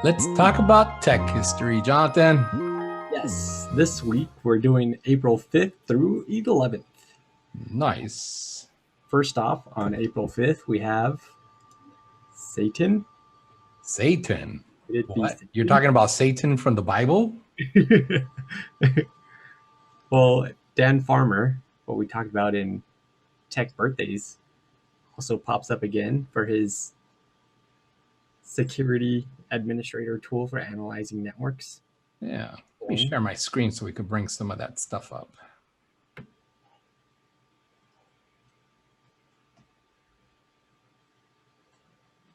Let's talk about tech history, Jonathan. Yes, this week we're doing April 5th through 11th. Nice. First off, on April 5th, we have Satan. Satan. Could it be What? You're talking about Satan from the Bible? Satan? Well, Dan Farmer, what we talked about in Tech Birthdays, also pops up again for his security administrator tool for analyzing networks. Yeah. Let me share my screen so we could bring some of that stuff up.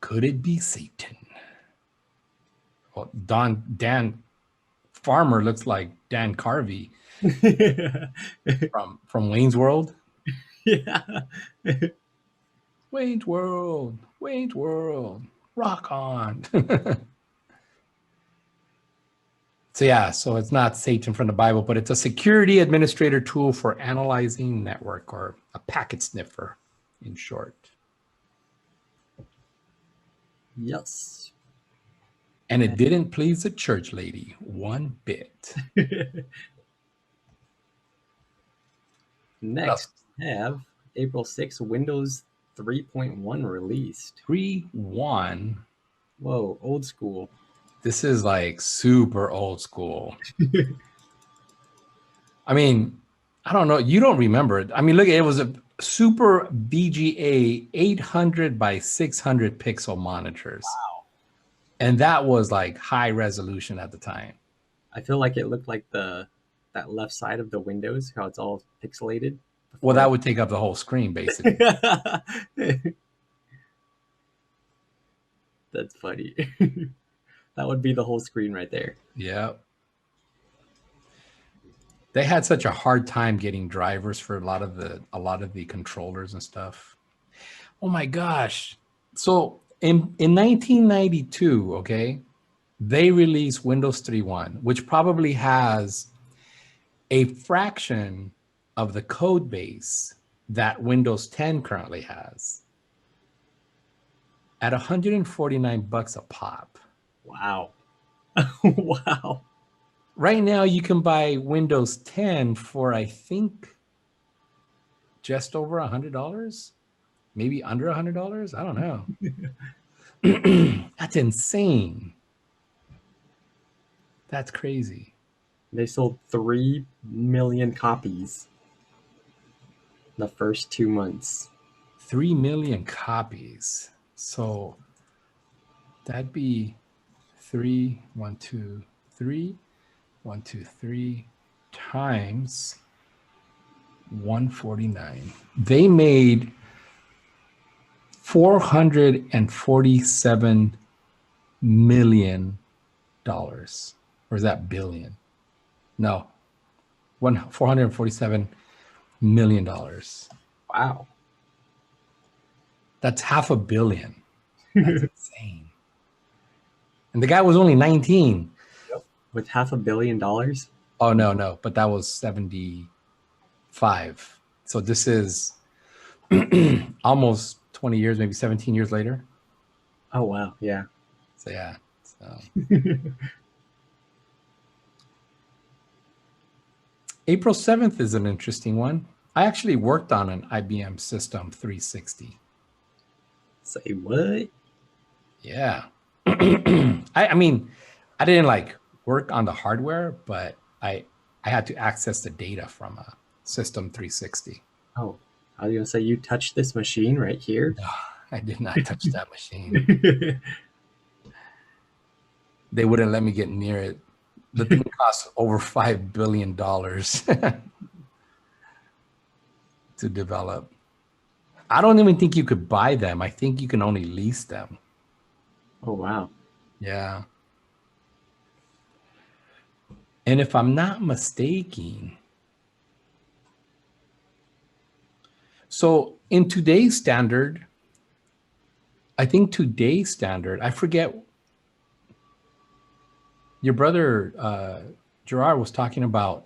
Could it be Satan? Well, Dan Farmer looks like Dan Carvey from Wayne's World. Yeah. Wayne's World, rock on. So it's not Satan from the Bible, but it's a security administrator tool for analyzing network, or a packet sniffer in short. Yes. And it didn't please the church lady one bit. Next, we have April 6th, Windows 3.1 released. 3.1. Whoa, old school. This is like super old school. I mean, I don't know. You don't remember it. I mean, look, it was a super VGA 800 by 600 pixel monitors. Wow. And that was like high resolution at the time. I feel like it looked like that left side of the Windows, how it's all pixelated. Well, that would take up the whole screen, basically. That's funny. That would be the whole screen right there. Yeah. They had such a hard time getting drivers for a lot of the controllers and stuff. Oh my gosh. So in 1992, okay, they released Windows 3.1, which probably has a fraction of the code base that Windows 10 currently has, at $149 a pop. Wow. Wow. Right now, you can buy Windows 10 for, I think, just over $100, maybe under $100. I don't know. That's insane. That's crazy. They sold 3 million copies the first 2 months. 3 million copies. So that'd be 3, 1, 2, 3, 1, 2, 3 times 149. They made $447 million. Or is that billion? No, $447 million. Wow. That's $500 million. That's insane. And the guy was only 19. Yep. With $500 million? Oh, no. But that was 75. So this is almost 20 years, maybe 17 years later. Oh, wow. Yeah. So, yeah. So. April 7th is an interesting one. I actually worked on an IBM System 360. Say what? Yeah. I mean, I didn't like work on the hardware, but I had to access the data from a System 360. Oh, I was going to say, you touched this machine right here? No, I did not touch that machine. They wouldn't let me get near it. The thing costs over $5 billion to develop. I don't even think you could buy them. I think you can only lease them. Oh, wow. Yeah. And if I'm not mistaken, so in today's standard, I forget, your brother Gerard was talking about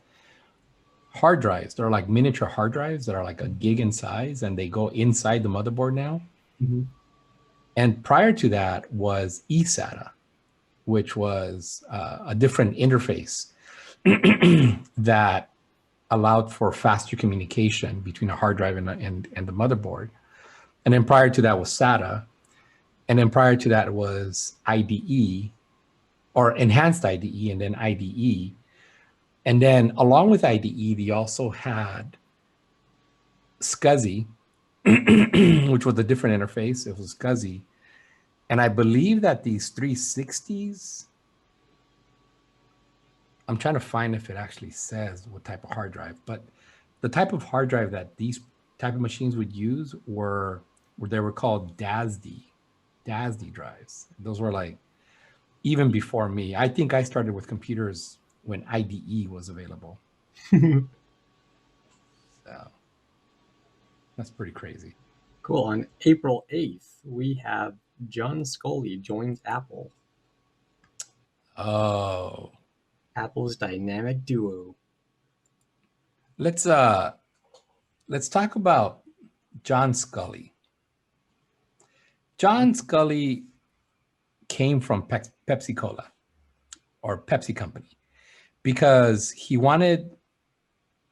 hard drives. They're like miniature hard drives that are like a gig in size, and they go inside the motherboard now. Mm-hmm. And prior to that was eSATA. which was a different interface that allowed for faster communication between a hard drive and the motherboard. And then prior to that was SATA. And then prior to that was IDE, or enhanced IDE, and then IDE. And then along with IDE, they also had SCSI, which was a different interface. It was SCSI. And I believe that these 360s, I'm trying to find if it actually says what type of hard drive, but the type of hard drive that these type of machines would use were they were called DASD drives. Those were like, even before me. I think I started with computers when IDE was available. So that's pretty crazy. Cool. On April 8th, we have John Scully joins Apple. Oh. Apple's dynamic duo. Let's talk about John Scully. John Scully came from Pepsi Cola, or Pepsi Company, because he wanted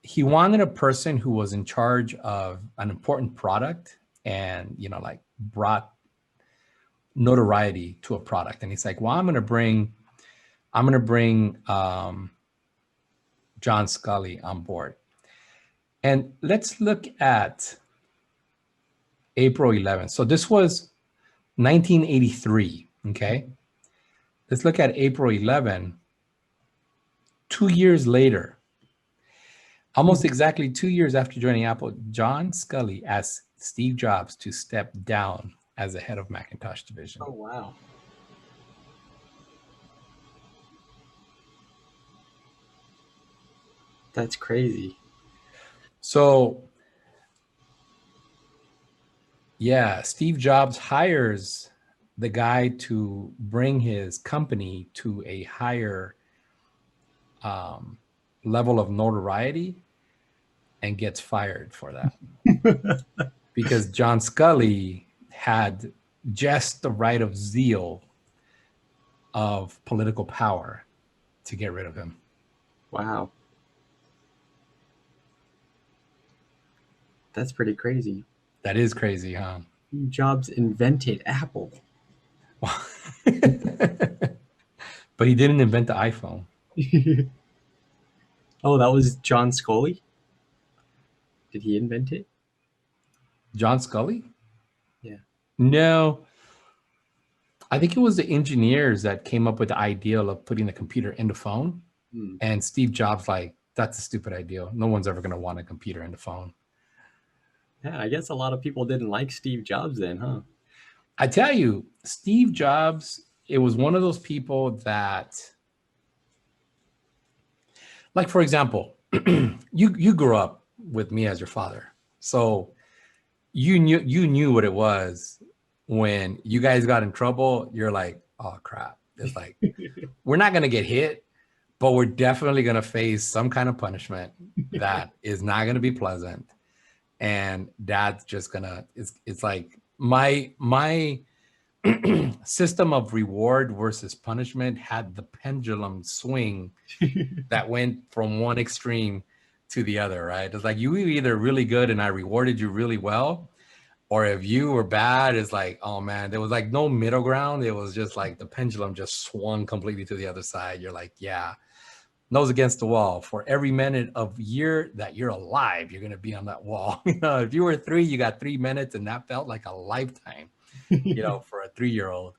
a person who was in charge of an important product and, you know, like brought notoriety to a product. And he's like, well, I'm going to bring John Scully on board. And let's look at April 11th. So this was 1983, okay? Let's look at April 11, 2 years later. Almost exactly 2 years after joining Apple, John Scully asked Steve Jobs to step down as the head of Macintosh division. Oh, wow. That's crazy. So, yeah, Steve Jobs hires the guy to bring his company to a higher level of notoriety and gets fired for that. Because John Scully had just the right of zeal of political power to get rid of him. Wow. That's pretty crazy. That is crazy, huh? Jobs invented Apple. But he didn't invent the iPhone. Oh, that was John Scully? Did he invent it? John Scully? Yeah. No. I think it was the engineers that came up with the idea of putting the computer in the phone. And Steve Jobs, like, that's a stupid idea. No one's ever going to want a computer in the phone. Yeah, I guess a lot of people didn't like Steve Jobs then, huh? I tell you, Steve Jobs, it was one of those people that, like, for example, you grew up with me as your father. So you knew what it was when you guys got in trouble. You're like, oh crap. It's like, we're not going to get hit, but we're definitely going to face some kind of punishment that is not going to be pleasant. And that's just gonna, it's like my system of reward versus punishment had the pendulum swing that went from one extreme to the other, right? It's like you were either really good and I rewarded you really well, or if you were bad, it's like, oh man, there was like no middle ground. It was just like the pendulum just swung completely to the other side. You're like, yeah, nose against the wall. For every minute of year that you're alive, you're going to be on that wall. You know, if you were 3, you got 3 minutes, and that felt like a lifetime, you know, for a 3-year-old.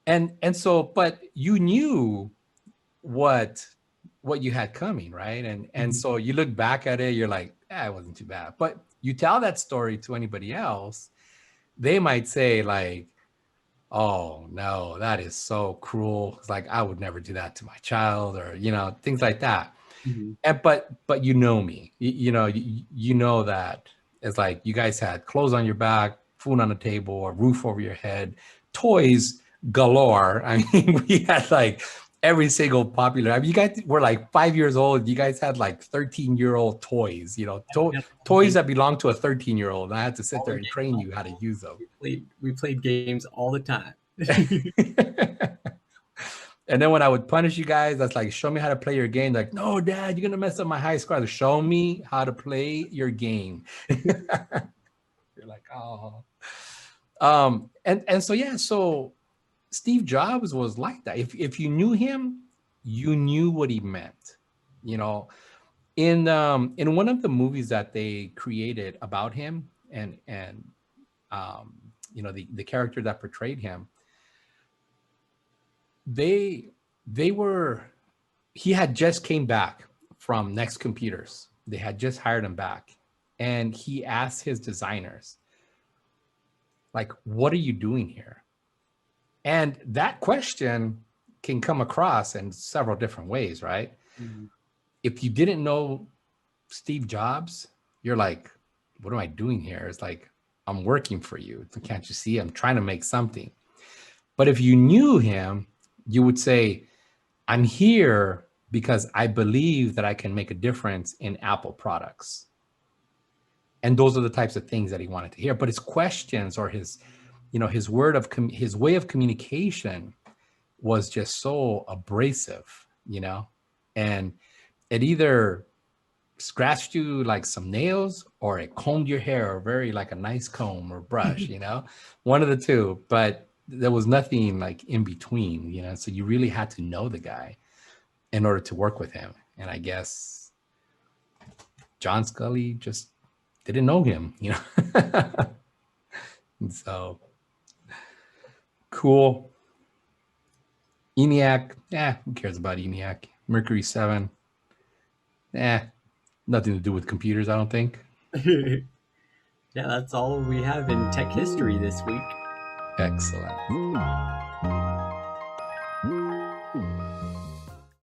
And so, but you knew what you had coming, right? And so you look back at it, you're like, it wasn't too bad. But you tell that story to anybody else, they might say like, oh no, that is so cruel. It's like, I would never do that to my child, or, you know, things like that. And but you know me, you know that it's like you guys had clothes on your back, food on the table, a roof over your head, toys galore. I mean, we had like every single popular. I mean, you guys were like 5 years old. You guys had like 13-year-old toys, you know, toys that belonged to a 13-year-old. I had to sit there and train you how to use them. We played games all the time. And then when I would punish you guys, that's like, show me how to play your game. Like, no, Dad, you're gonna mess up my high score. Like, show me how to play your game. You're like, oh. And so yeah, so Steve Jobs was like that. If you knew him, you knew what he meant. You know, in one of the movies that they created about him, and you know, the character that portrayed him, they were, he had just came back from Next Computers. They had just hired him back, and he asked his designers, like, what are you doing here? And that question can come across in several different ways, right? Mm-hmm. If you didn't know Steve Jobs, you're like, what am I doing here? It's like, I'm working for you. Can't you see? I'm trying to make something. But if you knew him, you would say, I'm here because I believe that I can make a difference in Apple products. And those are the types of things that he wanted to hear. But his questions, or his, you know, his his way of communication was just so abrasive, you know, and it either scratched you like some nails, or it combed your hair, or very like a nice comb or brush, you know, one of the two. But there was nothing like in between, you know. So you really had to know the guy in order to work with him. And I guess John Scully just didn't know him, you know. And so cool. ENIAC, who cares about ENIAC? Mercury 7, nothing to do with computers, I don't think. Yeah, that's all we have in tech history this week. Excellent.